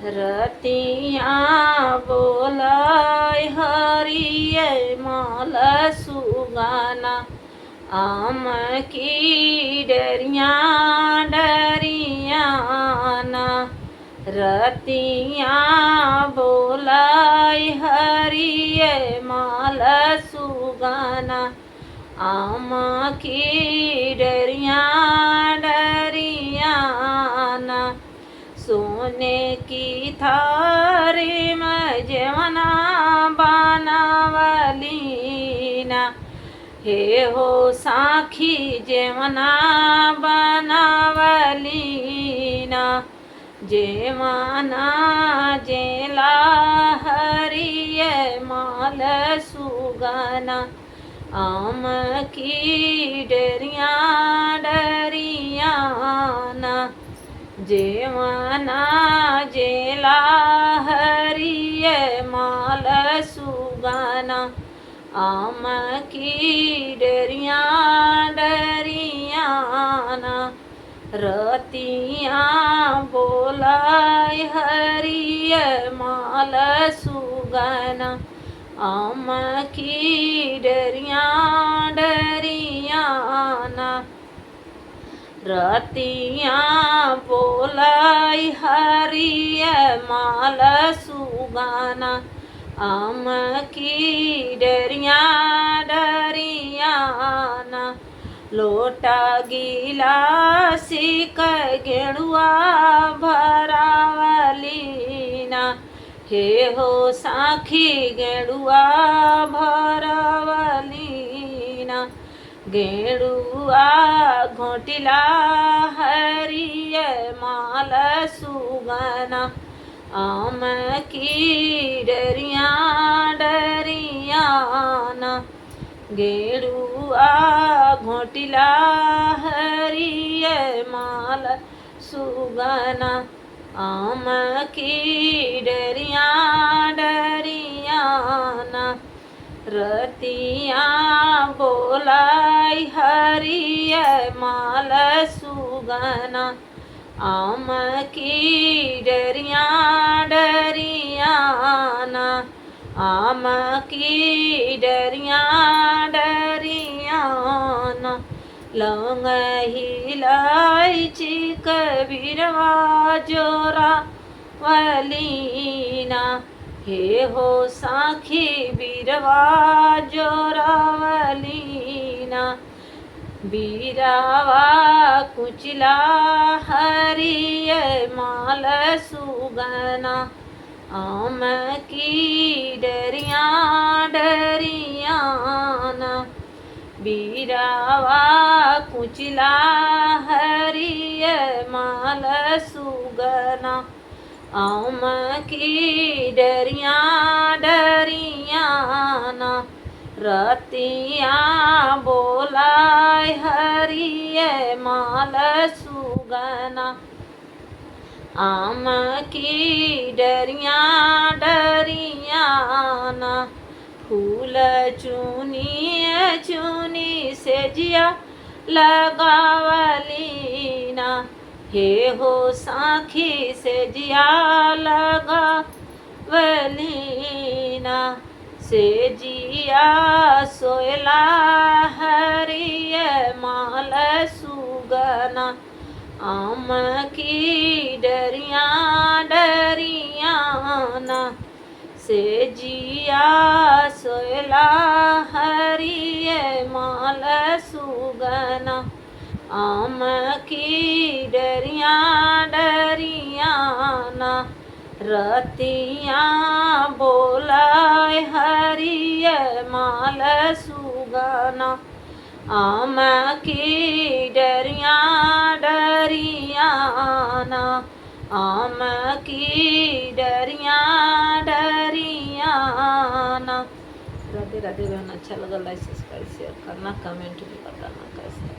रतिया बोलाय हरिये माल सुगाना आम की डरिया डरियाना रतिया बोलाय हरिये माल सुगाना आम की डरिया डरियाना सोने की थारी में जेवना बनावलीना हे हो साखी जेवना बनावलीना जेवना जेला हरिये माल सुगना आम की डरिया डरियाना जेवना जेला हरिये माल सुगाना आम की डरिया डरियाना रतिया बोलाय हरिये माल सुगाना आम की डरिया डरियाना रतिया बोलाय हरिये माल सुगाना आम की डरिया डरियाना लोटा गिलासी गेड़ुआ भरावलीना हे हो साखी गेड़ुआ भरावलीना गेड़ुआ घोटिला हरिये माल सुगना आम की डरिया डरियाना गेड़ुआ घोटिला हरिये माल सुगना आम की डरिया डरियाना रतिया बोलाय हरिये माल सुगना आम की डरिया डरियाना आम की डरिया डरियाना लौंग इलायची कबीरवा जोरा वलीना हे हो साखी बीरवा जोरावलीना बीरावा कुचला हरिये माल सुगना आम की डरिया डरियाना बीरावा कुचला हरिये माल सुगना आम की डरिया डरियाना रतिया बोलाय हरिये माल सुगना आम की डरिया डरियाना फूल चुनी चुनी से जिया लगावलीना हे हो साखी से जिया लगावलीना से जिया सोयला हरिये माल सुगना आम की डरिया डरियाना से जिया सोयला हरिये माल सुगना आम की डरिया डरियाना रतिया बोलाय हरिये माल सुगना आम की डरिया डरियाना आम की डरिया डरियाना। राधे राधे बहन, अच्छा लगा लाइक सब्सक्राइब शेयर करना, कमेंट भी बताना कैसे।